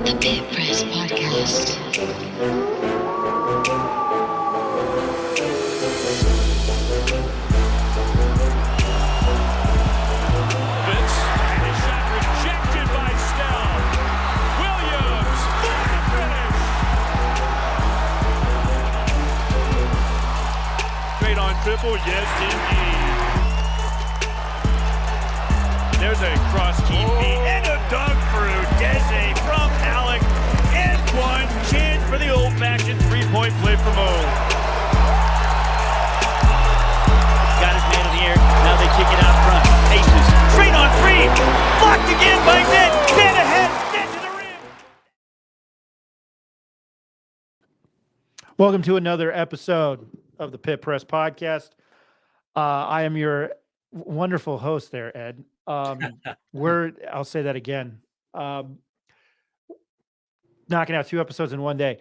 The Pit Press Podcast. Triple, yes indeed. There's a cross-team beat and a dog fruit. Desi from Alec and one chance for the old-fashioned three-point play from O. Got his man in the air. Now they kick it out front. Aces straight on three. Blocked again by Ned. Dead ahead. Dead to the rim. Welcome to another episode of the Pit Press Podcast. I am your wonderful host there, Ed. I'll say that again. Knocking out 2 episodes in one day.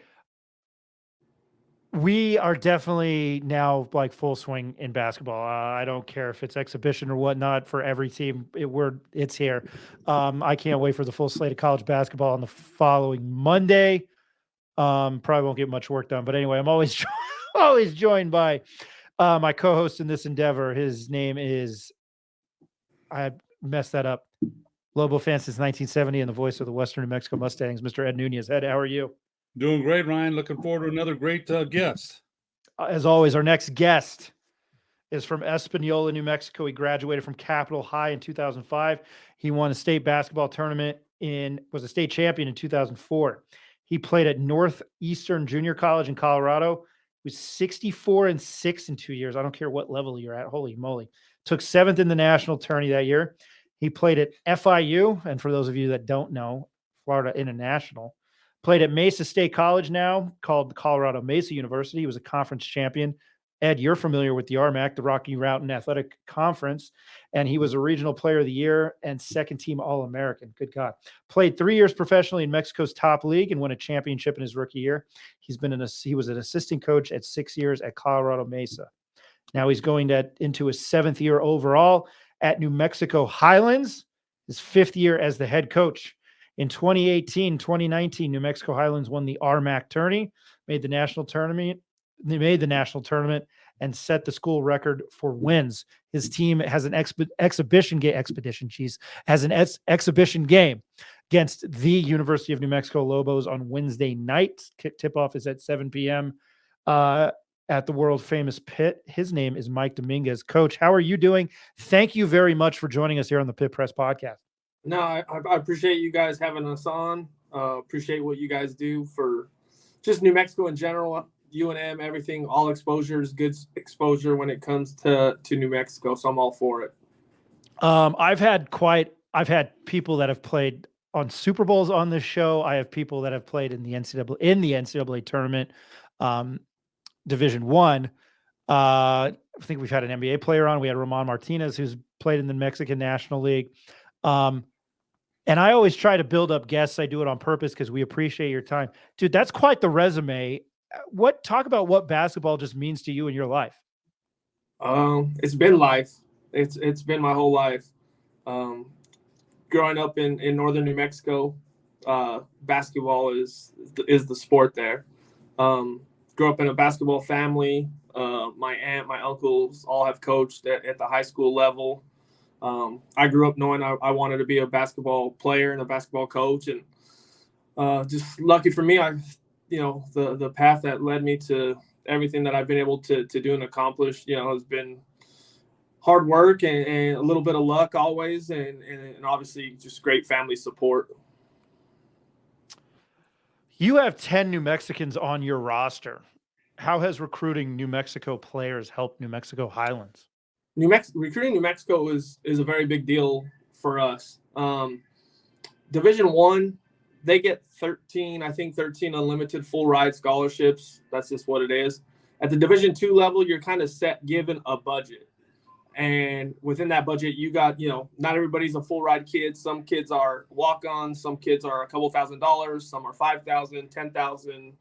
We are definitely now like full swing in basketball. I don't care if it's exhibition or whatnot for every team. It's here. I can't wait for the full slate of college basketball on the following Monday. Probably won't get much work done, but anyway, I'm always joined by my co-host in this endeavor. His name is, I messed that up, Lobo fan since 1970 and the voice of the Western New Mexico Mustangs, Mr. Ed Nunez. Ed, how are you? Doing great, Ryan. Looking forward to another great guest. As always, our next guest is from Espanola, New Mexico. He graduated from Capitol High in 2005. He won a state basketball tournament was a state champion in 2004. He played at Northeastern Junior College in Colorado. He was 64-6 in 2 years. I don't care what level you're at. Holy moly. Took 7th in the national tourney that year. He played at FIU. And for those of you that don't know, Florida International. Played at Mesa State College now, called Colorado Mesa University. He was a conference champion. Ed, you're familiar with the RMAC, the Rocky Mountain Athletic Conference, and he was a regional player of the year and second team All-American. Good God. Played 3 years professionally in Mexico's top league and won a championship in his rookie year. He was an assistant coach at 6 years at Colorado Mesa. Now he's going into his 7th year overall at New Mexico Highlands, his 5th year as the head coach. In 2018-2019, New Mexico Highlands won the RMAC tourney, made the national tournament. They made the national tournament and set the school record for wins. His team has an exhibition game against the University of New Mexico Lobos on Wednesday night. Tip-off is at 7 p.m. At the world-famous pit. His name is Mike Dominguez. Coach, how are you doing? Thank you very much for joining us here on the Pit Press Podcast. No, I appreciate you guys having us on. Appreciate what you guys do for just New Mexico in general. UNM, everything, all exposure is good exposure when it comes to New Mexico, so I'm all for it. I've had people that have played on Super Bowls on this show. I have people that have played in the NCAA tournament, Division I. I think we've had an NBA player on. We had Ramon Martinez, who's played in the Mexican National League. And I always try to build up guests. I do it on purpose because we appreciate your time. Dude, that's quite the resume. Talk about what basketball just means to you in your life. It's been life. It's been my whole life. Growing up in northern New Mexico, basketball is the sport there. Grew up in a basketball family. My aunt, my uncles all have coached at the high school level. I grew up knowing I wanted to be a basketball player and a basketball coach, and just lucky for me, the path that led me to everything that I've been able to do and accomplish, has been hard work and a little bit of luck always, and obviously just great family support. You have 10 New Mexicans on your roster. How has recruiting New Mexico players helped New Mexico Highlands? Recruiting New Mexico is a very big deal for us. Division I, they get 13 unlimited full ride scholarships. That's just what it is. At the Division II level, you're kind of given a budget. And within that budget, you got, not everybody's a full ride kid. Some kids are walk-ons. Some kids are a couple $1,000s. Some are $5,000, $10,000,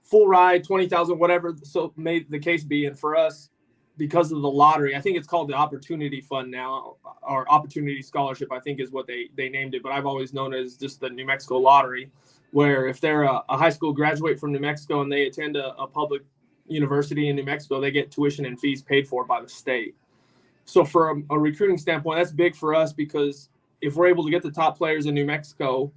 full ride, $20,000, whatever. So may the case be. And for us, because of the lottery. I think it's called the Opportunity Fund now, or Opportunity Scholarship, I think is what they named it. But I've always known it as just the New Mexico Lottery, where if they're a high school graduate from New Mexico and they attend a public university in New Mexico, they get tuition and fees paid for by the state. So from a recruiting standpoint, that's big for us, because if we're able to get the top players in New Mexico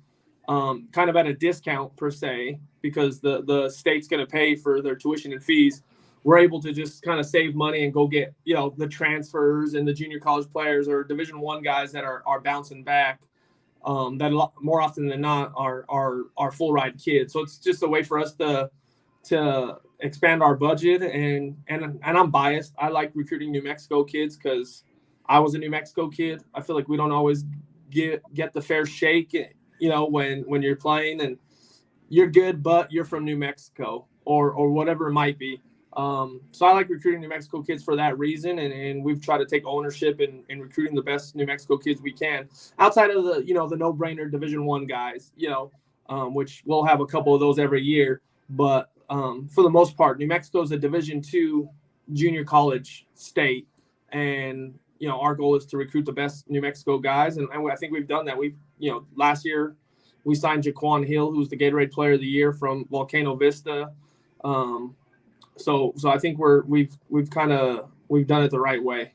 kind of at a discount per se, because the state's going to pay for their tuition and fees, we're able to just kind of save money and go get, the transfers and the junior college players or Division I guys that are bouncing back that more often than not are full ride kids. So it's just a way for us to expand our budget. And I'm biased. I like recruiting New Mexico kids because I was a New Mexico kid. I feel like we don't always get the fair shake, when you're playing and you're good, but you're from New Mexico or whatever it might be. So I like recruiting New Mexico kids for that reason. And we've tried to take ownership in recruiting the best New Mexico kids we can outside of the no-brainer Division I guys, which we'll have a couple of those every year. But for the most part, New Mexico is a Division II junior college state. And, our goal is to recruit the best New Mexico guys. And I think we've done that. Last year we signed Jaquan Hill, who's the Gatorade Player of the Year from Volcano Vista. So I think we've done it the right way.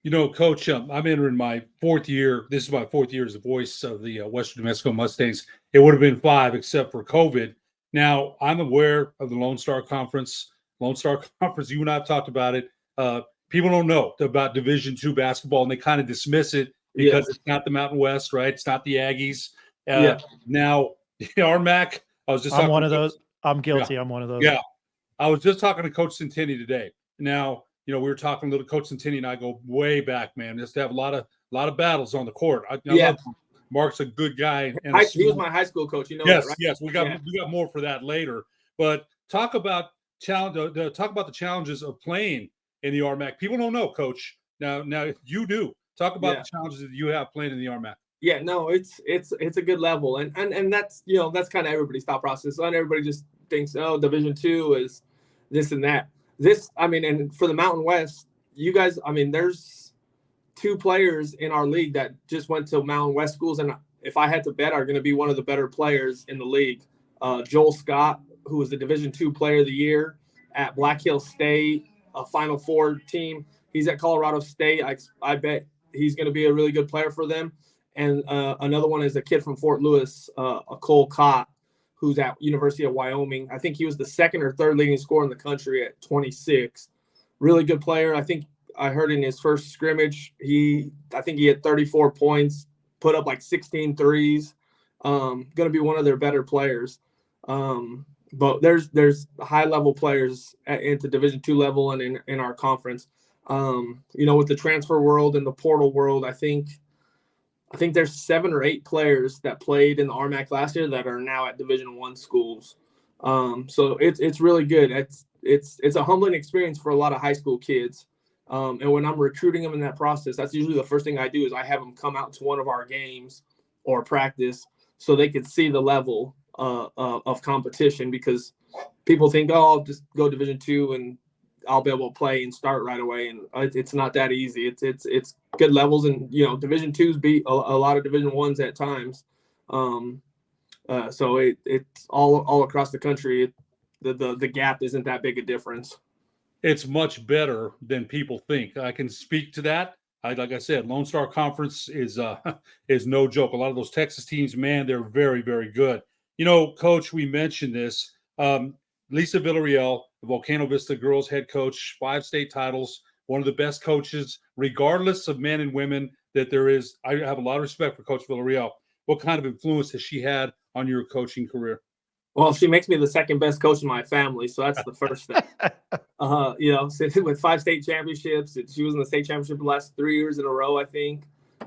Coach, I'm entering my fourth year. This is my fourth year as the voice of the Western New Mexico Mustangs. It would have been 5 except for COVID. Now, I'm aware of the Lone Star Conference. Lone Star Conference, you and I have talked about it. People don't know about Division II basketball, and they kind of dismiss it because It's not the Mountain West, right? It's not the Aggies. Now, RMAC, I was just I'm one of those. I'm guilty. Yeah. I'm one of those. Yeah. I was just talking to Coach Centini today. Now, we were talking a little. Coach Centini and I go way back, man. Just to have a lot of battles on the court. I love Mark's a good guy. And he was my high school coach. Yes, that, right? Yes. We got more for that later. But talk about the challenges of playing in the RMAC. People don't know, Coach. Now you do. Talk about the challenges that you have playing in the RMAC. Yeah, no, it's a good level, and that's that's kind of everybody's thought process. Not everybody just thinks, oh, Division II is this and that. And for the Mountain West, you guys, there's 2 players in our league that just went to Mountain West schools, and if I had to bet, are going to be one of the better players in the league. Joel Scott, who was the Division II Player of the Year at Black Hill State, a Final Four team. He's at Colorado State. I bet he's going to be a really good player for them. And another one is a kid from Fort Lewis, Cole Cott, who's at University of Wyoming. I think he was the 2nd or 3rd leading scorer in the country at 26. Really good player. I think I heard in his first scrimmage, I think he had 34 points, put up like 16 threes. Going to be one of their better players. But there's high-level players at the Division II level and in our conference. With the transfer world and the portal world, I think there's 7 or 8 players that played in the RMAC last year that are now at Division I schools. So it's really good. It's a humbling experience for a lot of high school kids. And when I'm recruiting them in that process, that's usually the first thing I do is I have them come out to one of our games or practice so they can see the level of competition, because people think, oh, I'll just go Division II and I'll be able to play and start right away. And it's not that easy. It's good levels, and Division IIs beat a lot of Division Is at times. So it's all across the country. The gap isn't that big a difference. It's much better than people think. I can speak to that. Like I said, Lone Star Conference is no joke. A lot of those Texas teams, man, they're very, very good. Coach, we mentioned this. Lisa Villarreal, the Volcano Vista girls head coach, 5 state titles, one of the best coaches, regardless of men and women that there is. I have a lot of respect for Coach Villarreal. What kind of influence has she had on your coaching career? Well, she makes me the 2nd best coach in my family, so that's the first thing. With 5 state championships, she was in the state championship the last 3 years in a row, I think.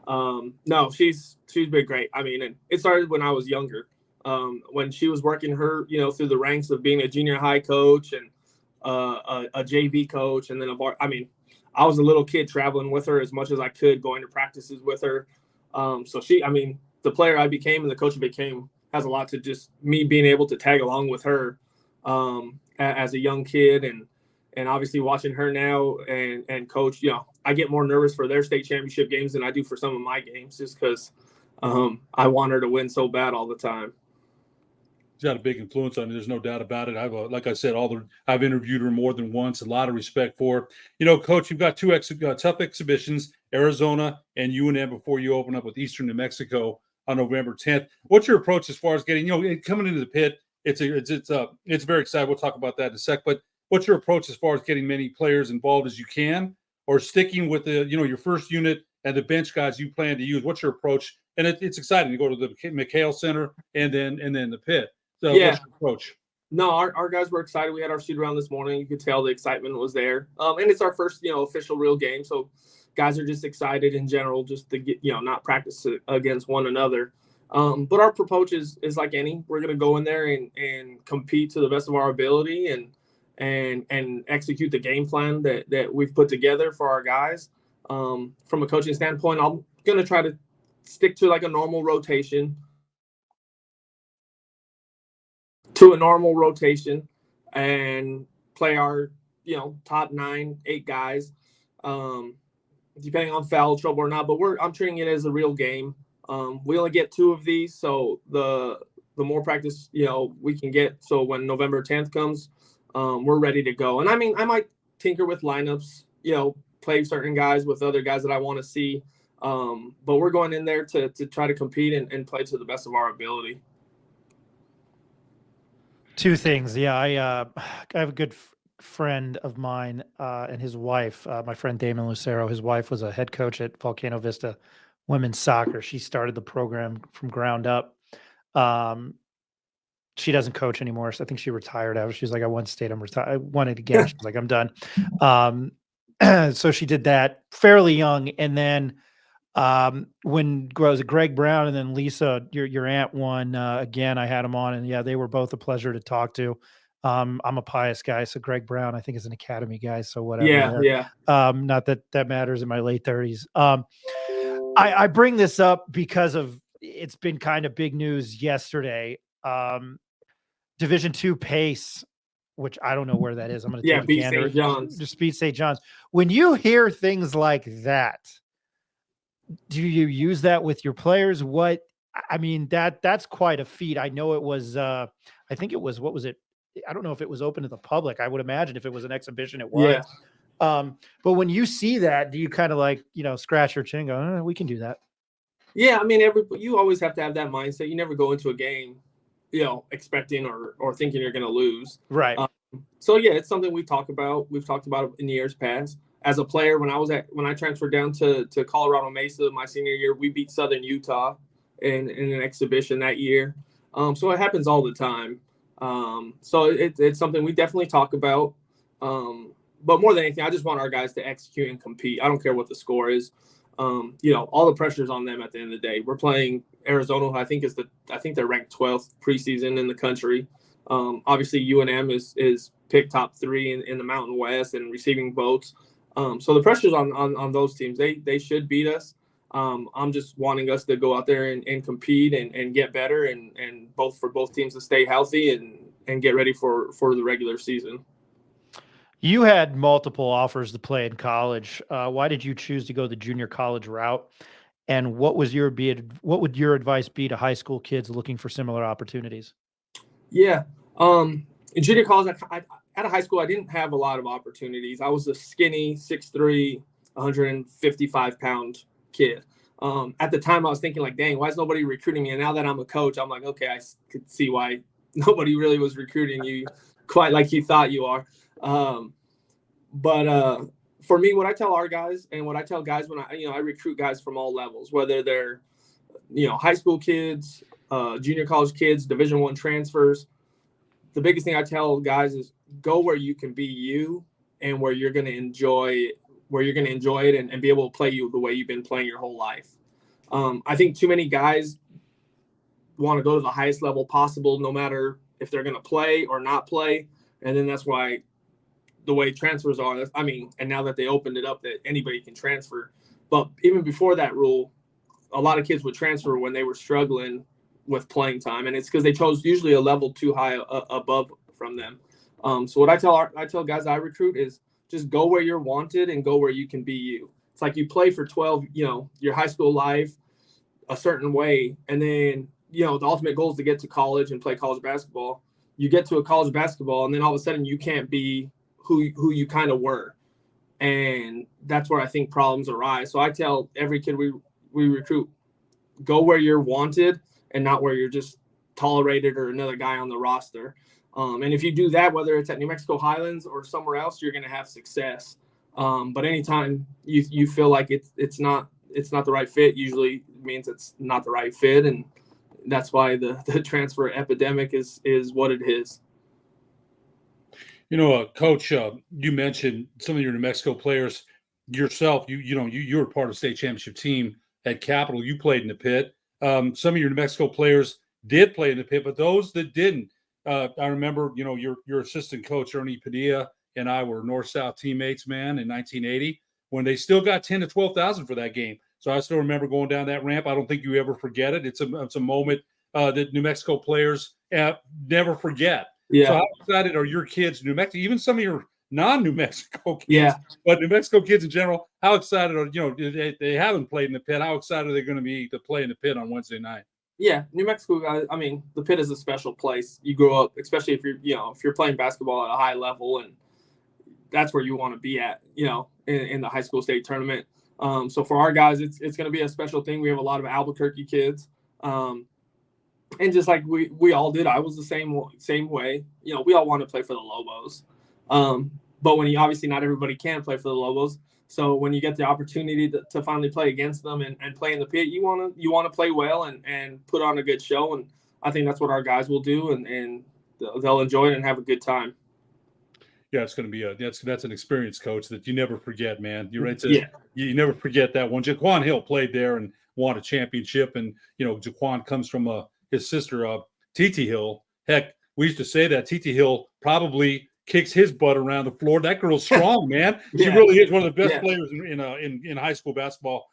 No, she's been great. And it started when I was younger. When she was working her, through the ranks of being a junior high coach and a JV coach, and then I was a little kid traveling with her as much as I could, going to practices with her. So the player I became and the coach I became has a lot to just me being able to tag along with her as a young kid And obviously watching her now and coach, I get more nervous for their state championship games than I do for some of my games, just because I want her to win so bad all the time. She's got a big influence on me. There's no doubt about it. Like I said, I've interviewed her more than once. A lot of respect for her. Coach, you've got two tough exhibitions, Arizona and UNM, before you open up with Eastern New Mexico on November 10th. What's your approach as far as getting, coming into the pit? It's very exciting. We'll talk about that in a sec. But what's your approach as far as getting many players involved as you can, or sticking with your first unit and the bench guys you plan to use? What's your approach? And it's exciting to go to the McHale Center and then the pit. So what's your approach? No, our guys were excited. We had our shoot around this morning. You could tell the excitement was there. And it's our first, official real game. So guys are just excited in general, just to get, not practice against one another. But our approach is like any. We're going to go in there and compete to the best of our ability and execute the game plan that we've put together for our guys. From a coaching standpoint, I'm going to try to stick to like a normal rotation. And play our, top 9-8 guys, depending on foul trouble or not. But I'm treating it as a real game. We only get 2 of these, so the more practice, we can get. So when November 10th comes, we're ready to go. And I mean, I might tinker with lineups, play certain guys with other guys that I want to see. But we're going in there to try to compete and play to the best of our ability. 2 things. Yeah, I have a good friend of mine and his wife, my friend Damon Lucero. His wife was a head coach at Volcano Vista women's soccer. She started the program from ground up. She doesn't coach anymore. So I think she retired after. She's like, I once stayed, I'm retired. I wanted again. She's like, I'm done. So she did that fairly young. And then when it was Greg Brown and then Lisa, your aunt won again, I had them on, and yeah, they were both a pleasure to talk to. I'm a Pius guy, so Greg Brown, I think, is an Academy guy, so whatever. Yeah. Not that matters in my late 30s. I bring this up because it's been kind of big news yesterday. Division II Pace, which I don't know where that is. I'm going to take beat a gander. St. John's. Just beat St. John's. When you hear things like that, do you use that with your players? That's quite a feat. I know it was, I think it was, what was it? I don't know if it was open to the public. I would imagine if it was an exhibition, it was. Yeah. But when you see that, do you kind of like, scratch your chin and go, we can do that? Yeah. I mean, you always have to have that mindset. You never go into a game, expecting or thinking you're going to lose. Right. So yeah, it's something we talk about. We've talked about it in years past. As a player, when I transferred down to Colorado Mesa my senior year, we beat Southern Utah in an exhibition that year. So it happens all the time. So it's something we definitely talk about. But more than anything, I just want our guys to execute and compete. I don't care what the score is. All the pressure's on them at the end of the day. We're playing Arizona, who I think they're ranked 12th preseason in the country. Obviously UNM is picked top 3 in the Mountain West and receiving votes. So the pressure's on those teams. They should beat us. I'm just wanting us to go out there and compete and get better and for both teams to stay healthy and get ready for the regular season. You had multiple offers to play in college. Why did you choose to go the junior college route? And what would your advice be to high school kids looking for similar opportunities? Yeah. In junior college, out of high school, I didn't have a lot of opportunities. I was a skinny 6'3", 155-pound kid. At the time, I was thinking like, dang, why is nobody recruiting me? And now that I'm a coach, I'm like, okay, I could see why nobody really was recruiting you quite like you thought you are. But for me, what I tell our guys and what I tell guys when I recruit guys from all levels, whether they're, high school kids, junior college kids, Division I transfers, the biggest thing I tell guys is go where you can be you and where you're going to enjoy it and be able to play you the way you've been playing your whole life. I think too many guys want to go to the highest level possible, no matter if they're going to play or not play. And then that's why the way transfers are, and now that they opened it up that anybody can transfer. But even before that rule, a lot of kids would transfer when they were struggling with playing time. And it's because they chose usually a level too high above from them. So what I tell guys I recruit is just go where you're wanted and go where you can be you. It's like you play for 12, your high school life a certain way, and then the ultimate goal is to get to college and play college basketball. You get to a college basketball, and then all of a sudden you can't be who you kind of were, and that's where I think problems arise. So I tell every kid we recruit, go where you're wanted and not where you're just tolerated or another guy on the roster. And if you do that, whether it's at New Mexico Highlands or somewhere else, you're going to have success. But anytime you feel like it's not the right fit, usually means it's not the right fit, and that's why the transfer epidemic is what it is. Coach, you mentioned some of your New Mexico players. Yourself, you were part of the state championship team at Capital. You played in the pit. Some of your New Mexico players did play in the pit, but those that didn't, I remember, your assistant coach Ernie Padilla and I were north-south teammates, man, in 1980 when they still got 10 to 12,000 for that game. So I still remember going down that ramp. I don't think you ever forget it. It's a moment that New Mexico players never forget. Yeah. So how excited are your kids, New Mexico, even some of your non-New Mexico kids, yeah, but New Mexico kids in general, how excited are, they haven't played in the pit. How excited are they going to be to play in the pit on Wednesday night? Yeah, New Mexico guys. I mean, the pit is a special place. You grow up, especially if you're playing basketball at a high level, and that's where you want to be at. In the high school state tournament. So for our guys, it's going to be a special thing. We have a lot of Albuquerque kids, and just like we all did, I was the same way. We all want to play for the Lobos, but when obviously not everybody can play for the Lobos. So when you get the opportunity to finally play against them and play in the pit, you want to play well and put on a good show. And I think that's what our guys will do, and they'll enjoy it and have a good time. Yeah, it's going to be that's an experience, Coach, that you never forget, man. You're right. Yeah. You never forget that one. Jaquan Hill played there and won a championship, and Jaquan comes from his sister, Titi Hill. Heck, we used to say that Titi Hill probably kicks his butt around the floor. That girl's strong, man. She really is one of the best players in high school basketball.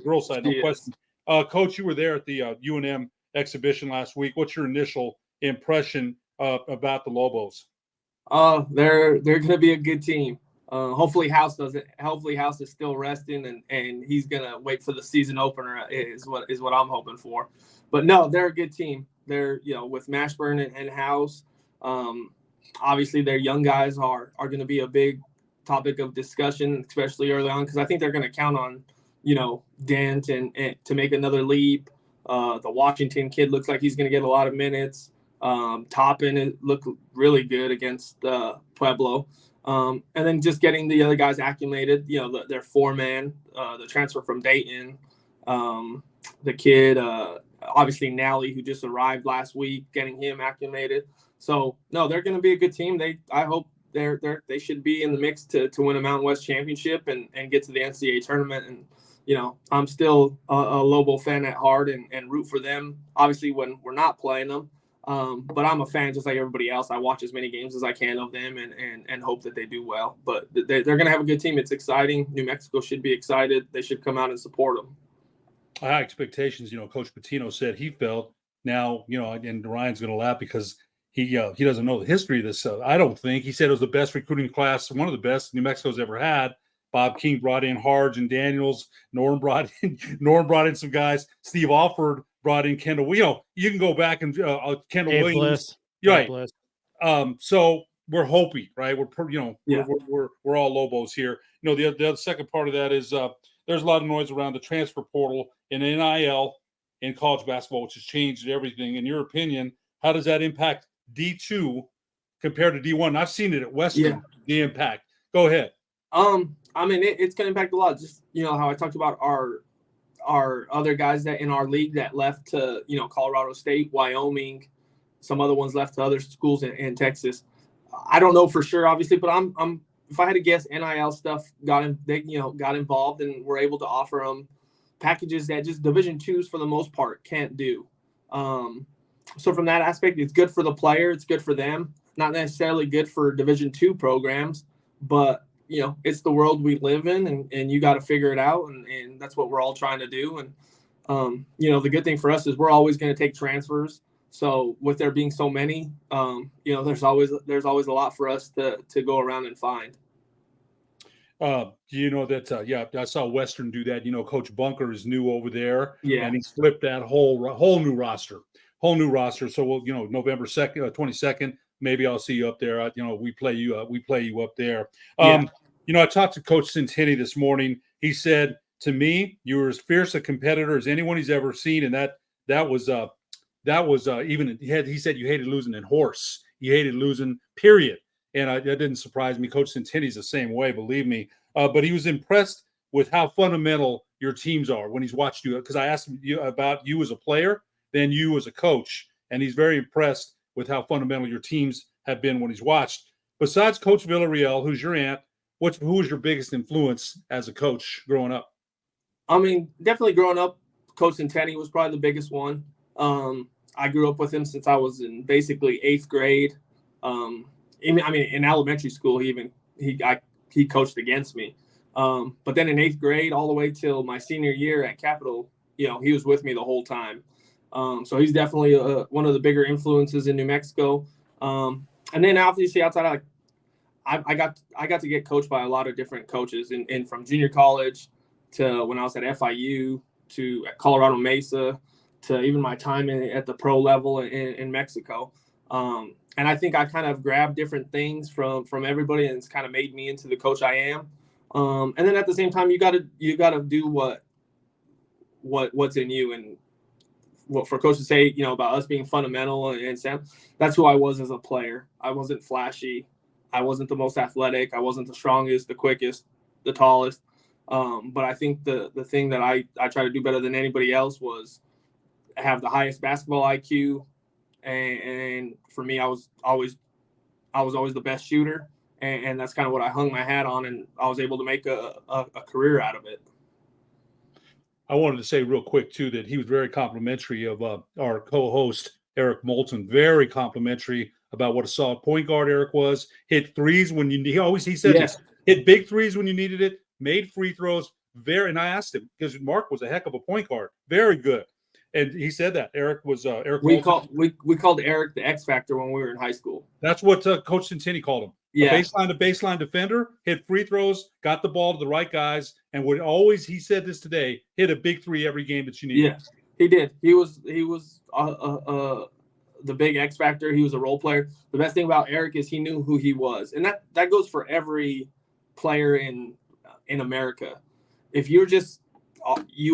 Girls side, no question. Coach, you were there at the UNM exhibition last week. What's your initial impression about the Lobos? They're going to be a good team. Hopefully House doesn't. Hopefully House is still resting and he's going to wait for the season opener is what I'm hoping for. But no, they're a good team. They're with Mashburn and House. Obviously their young guys are going to be a big topic of discussion, especially early on, because I think they're going to count on Dent and to make another leap. The Washington kid looks like he's going to get a lot of minutes. Toppin looked really good against Pueblo. And then just getting the other guys acclimated, their four-man, the transfer from Dayton, the kid, obviously Nally, who just arrived last week, getting him acclimated. So, no, they're going to be a good team. I hope they should be in the mix to win a Mountain West championship and get to the NCAA tournament. And, I'm still a Lobo fan at heart and root for them, obviously, when we're not playing them. But I'm a fan just like everybody else. I watch as many games as I can of them and hope that they do well. But they're going to have a good team. It's exciting. New Mexico should be excited. They should come out and support them. High expectations. Coach Patino said he felt now, and Ryan's going to laugh because he doesn't know the history of this. I don't think. He said it was the best recruiting class, one of the best New Mexico's ever had. Bob King brought in Harge and Daniels. Norm brought in some guys. Steve Alford brought in Kendall. You can go back and Kendall Dave Williams. Bliss. Right. So we're hoping, right? We're all Lobos here. The other second part of that is there's a lot of noise around the transfer portal and NIL in college basketball, which has changed everything. In your opinion, how does that impact D2 compared to D1? I've seen it at Western. The impact. Go ahead. I mean, it's going to impact a lot. Just how I talked about our other guys that in our league that left to Colorado State, Wyoming, some other ones left to other schools in Texas. I don't know for sure, obviously, but I'm if I had to guess, NIL stuff got involved and were able to offer them packages that just Division IIs for the most part can't do. So from that aspect, it's good for the player, it's good for them. Not necessarily good for Division II programs, but it's the world we live in, and you got to figure it out, and that's what we're all trying to do. And the good thing for us is we're always going to take transfers. So with there being so many, there's always a lot for us to go around and find. Do you know that? Yeah, I saw Western do that. Coach Bunker is new over there, Yeah. and he's flipped that whole new roster. So we'll, November 2nd, 22nd, maybe I'll see you up there. We play you up there. Yeah. I talked to Coach Centini this morning. He said to me, you were as fierce a competitor as anyone he's ever seen, and that was even. He said you hated losing in horse. You hated losing, period. And that didn't surprise me. Coach Centini's the same way, believe me. But he was impressed with how fundamental your teams are when he's watched you. Because I asked him about you as a player, then you as a coach. And he's very impressed with how fundamental your teams have been when he's watched. Besides Coach Villarreal, who's your aunt, who was your biggest influence as a coach growing up? I mean, definitely growing up, Coach Centini was probably the biggest one. I grew up with him since I was in basically 8th grade. In elementary school, he coached against me. But then in 8th grade, all the way till my senior year at Capital, he was with me the whole time. So he's definitely one of the bigger influences in New Mexico. And then obviously outside, I got to get coached by a lot of different coaches, and from junior college to when I was at FIU to at Colorado Mesa to even my time at the pro level in Mexico. And I think I kind of grabbed different things from everybody, and it's kind of made me into the coach I am. And then at the same time, you gotta do what's in you. And what for coach to say, about us being fundamental and Sam, that's who I was as a player. I wasn't flashy. I wasn't the most athletic. I wasn't the strongest, the quickest, the tallest. But I think the thing that I try to do better than anybody else was have the highest basketball IQ. And for me, I was always the best shooter, and that's kind of what I hung my hat on, and I was able to make a career out of it. I wanted to say real quick too that he was very complimentary of our co-host Eric Moulton. Very complimentary about what a solid point guard Eric was. Hit threes when he said Yes. this. Hit big threes when you needed it. Made free throws. And I asked him because Mark was a heck of a point guard. Very good. And he said that Eric was Eric. We called Eric the X Factor when we were in high school. That's what Coach Centini called him. Yeah, A baseline defender, hit free throws, got the ball to the right guys, and would always. He said this today: hit a big three every game that you need. Yeah, he did. He was the big X Factor. He was a role player. The best thing about Eric is he knew who he was, and that goes for every player in America. If you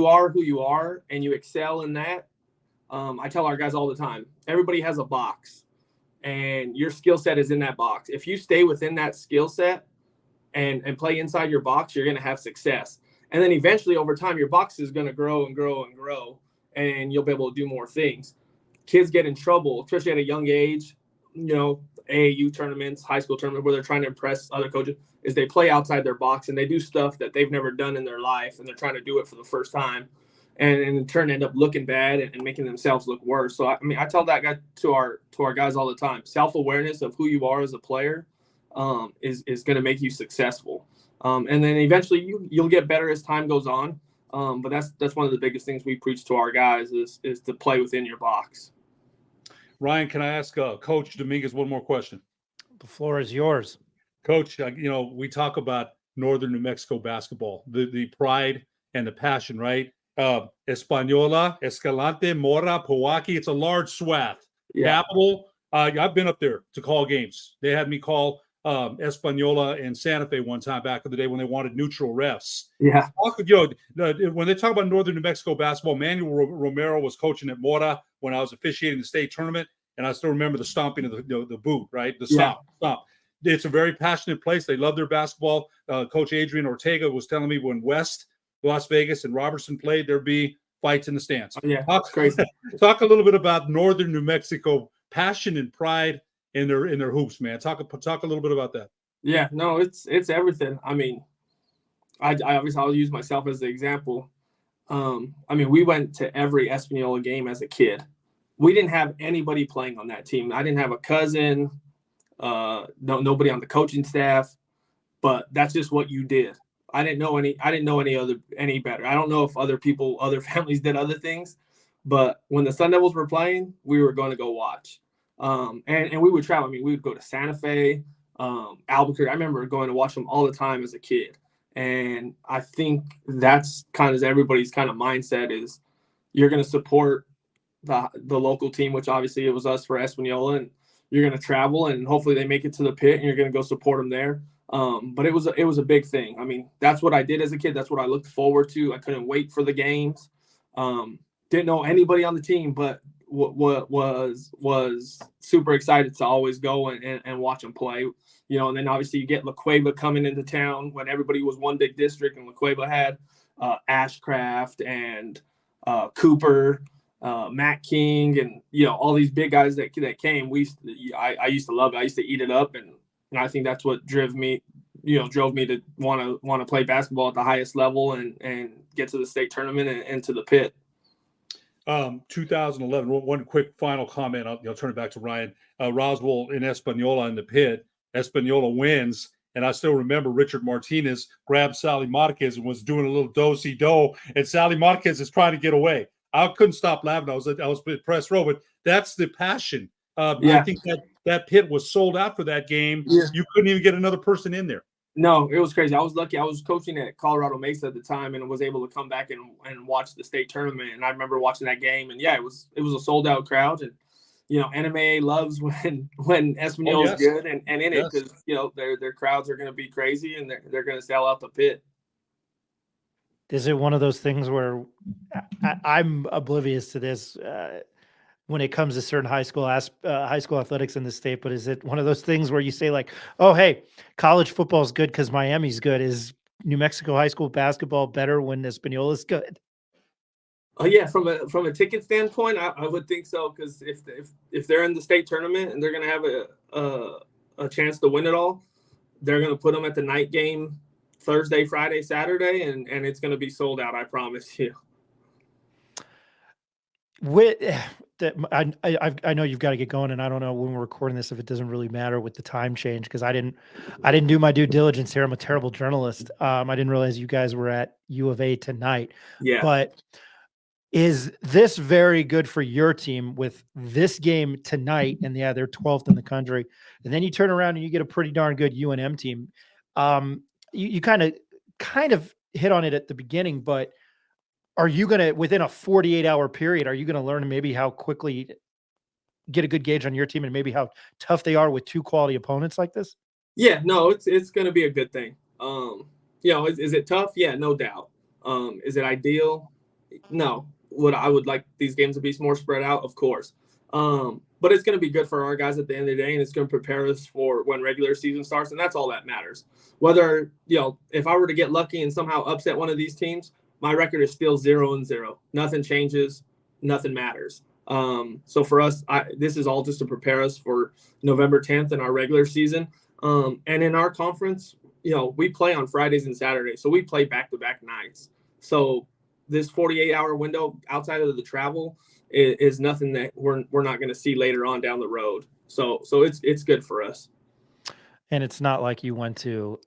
are who you are and you excel in that. I tell our guys all the time, everybody has a box and your skill set is in that box. If you stay within that skill set and play inside your box, you're going to have success. And then eventually over time, your box is going to grow and grow and grow, and you'll be able to do more things. Kids get in trouble, especially at a young age, AAU tournaments, high school tournaments, where they're trying to impress other coaches, is they play outside their box and they do stuff that they've never done in their life, and they're trying to do it for the first time, and in turn end up looking bad and making themselves look worse. So I tell that guy to our guys all the time: self-awareness of who you are as a player is going to make you successful, and then eventually you'll get better as time goes on. But that's one of the biggest things we preach to our guys is to play within your box. Ryan, can I ask Coach Dominguez one more question? The floor is yours. Coach, we talk about Northern New Mexico basketball, the pride and the passion, right? Espanola, Escalante, Mora, Pewaukee. It's a large swath. Yeah. Capital. I've been up there to call games. They had me call Espanola and Santa Fe one time back in the day when they wanted neutral refs. Yeah. When they talk about Northern New Mexico basketball, Manuel Romero was coaching at Mora when I was officiating the state tournament, and I still remember the stomping of the boot, right? The stomp. It's a very passionate place. They love their basketball. Coach Adrian Ortega was telling me when West, Las Vegas, and Robertson played, there'd be fights in the stands. Yeah, that's crazy. Talk a little bit about Northern New Mexico passion and pride in their hoops, man. Talk a little bit about that. Yeah, no, it's everything. I mean, I'll use myself as the example. We went to every Espanola game as a kid. We didn't have anybody playing on that team. I didn't have a cousin, nobody on the coaching staff, but that's just what you did. I didn't know any better. I don't know if other families did other things, But when the Sun Devils were playing, we were going to go watch. And we would travel. I mean, we would go to Santa Fe, Albuquerque. I remember going to watch them all the time as a kid. And I think that's kind of everybody's kind of mindset is you're going to support the local team, which obviously it was us for Espanola, and you're going to travel and hopefully they make it to the pit and you're going to go support them there. But it was a big thing. I mean, that's what I did as a kid. That's what I looked forward to. I couldn't wait for the games. Didn't know anybody on the team, but was super excited to always go and watch them play. You know, and then obviously you get La Cueva coming into town when everybody was one big district, and La Cueva had Ashcraft and Cooper, Matt King, and you know all these big guys that came. I used to love it. I used to eat it up, and I think that's what drove me to want to play basketball at the highest level and get to the state tournament and to the pit. 2011. One quick final comment. I'll turn it back to Ryan. Roswell in Espanola in the pit. Espanola wins, and I still remember Richard Martinez grabbed Sally Marquez and was doing a little do-si-do, and Sally Marquez is trying to get away. I couldn't stop laughing. I was press row, but that's the passion. I think that pit was sold out for that game. Yeah. You couldn't even get another person in there. No, it was crazy. I was lucky. I was coaching at Colorado Mesa at the time and was able to come back and watch the state tournament. And I remember watching that game, and it was a sold out crowd. And you know, NMA loves when Espanola is good and in it, because you know their crowds are going to be crazy and they're going to sell out the pit. Is it one of those things where I'm oblivious to this when it comes to certain high school athletics in the state? But is it one of those things where you say like, oh, hey, college football is good because Miami's good? Is New Mexico high school basketball better when Espanola is good? Oh yeah, from a ticket standpoint, I would think so, because if they're in the state tournament and they're going to have a chance to win it all, they're going to put them at the night game Thursday, Friday, Saturday, and it's going to be sold out. I promise you. I know you've got to get going, and I don't know when we're recording this if it doesn't really matter with the time change, because I didn't do my due diligence here. I'm a terrible journalist. I didn't realize you guys were at U of A tonight. Yeah, but. Is this very good for your team with this game tonight? And they're 12th in the country. And then you turn around and you get a pretty darn good UNM team. You kind of hit on it at the beginning, but are you going to, within a 48-hour period, are you going to learn maybe how quickly get a good gauge on your team and maybe how tough they are with two quality opponents like this? Yeah, no, it's going to be a good thing. You know, is it tough? Yeah, no doubt. Is it ideal? No. I would like these games to be more spread out, of course. But it's going to be good for our guys at the end of the day, and it's going to prepare us for when regular season starts, and that's all that matters. Whether, you know, if I were to get lucky and somehow upset one of these teams, my record is still 0-0. Nothing changes. Nothing matters. So for us, this is all just to prepare us for November 10th in our regular season. And in our conference, you know, we play on Fridays and Saturdays, so we play back-to-back nights. So this 48-hour window outside of the travel is nothing that we're not going to see later on down the road. So it's good for us. And it's not like you went to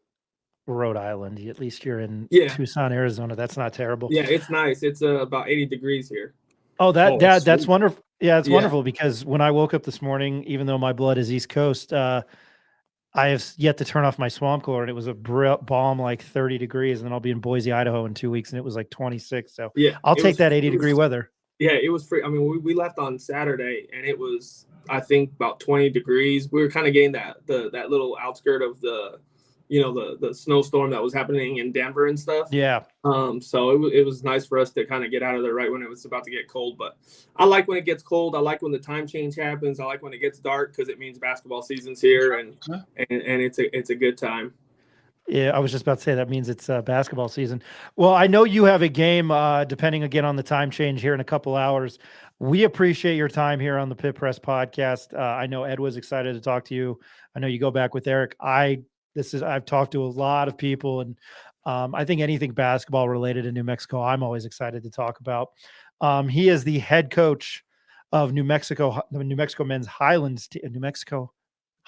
Rhode Island. At least you're in Tucson, Arizona. That's not terrible. Yeah, it's nice. It's about 80 degrees here. Oh, that's wonderful. Yeah, it's wonderful, because when I woke up this morning, even though my blood is East Coast, I have yet to turn off my swamp cooler, and it was a balm like 30 degrees, and then I'll be in Boise, Idaho in 2 weeks, and it was like 26. So I'll take that 80-degree weather. Yeah, it was free. I mean, we left on Saturday, and it was, I think, about 20 degrees. We were kind of getting that little outskirt of the, you know, the snowstorm that was happening in Denver and stuff. Yeah. So it was nice for us to kind of get out of there right when it was about to get cold. But I like when it gets cold. I like when the time change happens. I like when it gets dark, because it means basketball season's here, and it's a good time. Yeah, I was just about to say that means it's basketball season. Well, I know you have a game, depending again on the time change here in a couple hours. We appreciate your time here on the Pit Press podcast. I know Ed was excited to talk to you. I know you go back with Eric. I've talked to a lot of people, and I think anything basketball related in New Mexico, I'm always excited to talk about. He is the head coach of the New Mexico men's Highlands, New Mexico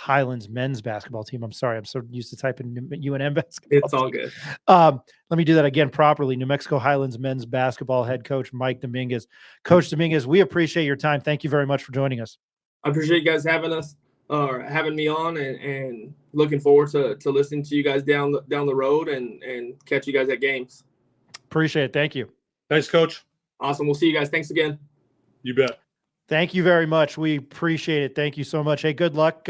Highlands men's basketball team. I'm sorry. I'm so used to typing UNM basketball. It's all good. Let me do that again properly. New Mexico Highlands men's basketball head coach, Mike Dominguez. Coach Dominguez, we appreciate your time. Thank you very much for joining us. I appreciate you guys having me on, and looking forward to listening to you guys down the road and catch you guys at games. Appreciate it. Thank you. Thanks, Coach. Awesome. We'll see you guys. Thanks again. You bet. Thank you very much. We appreciate it. Thank you so much. Hey, good luck.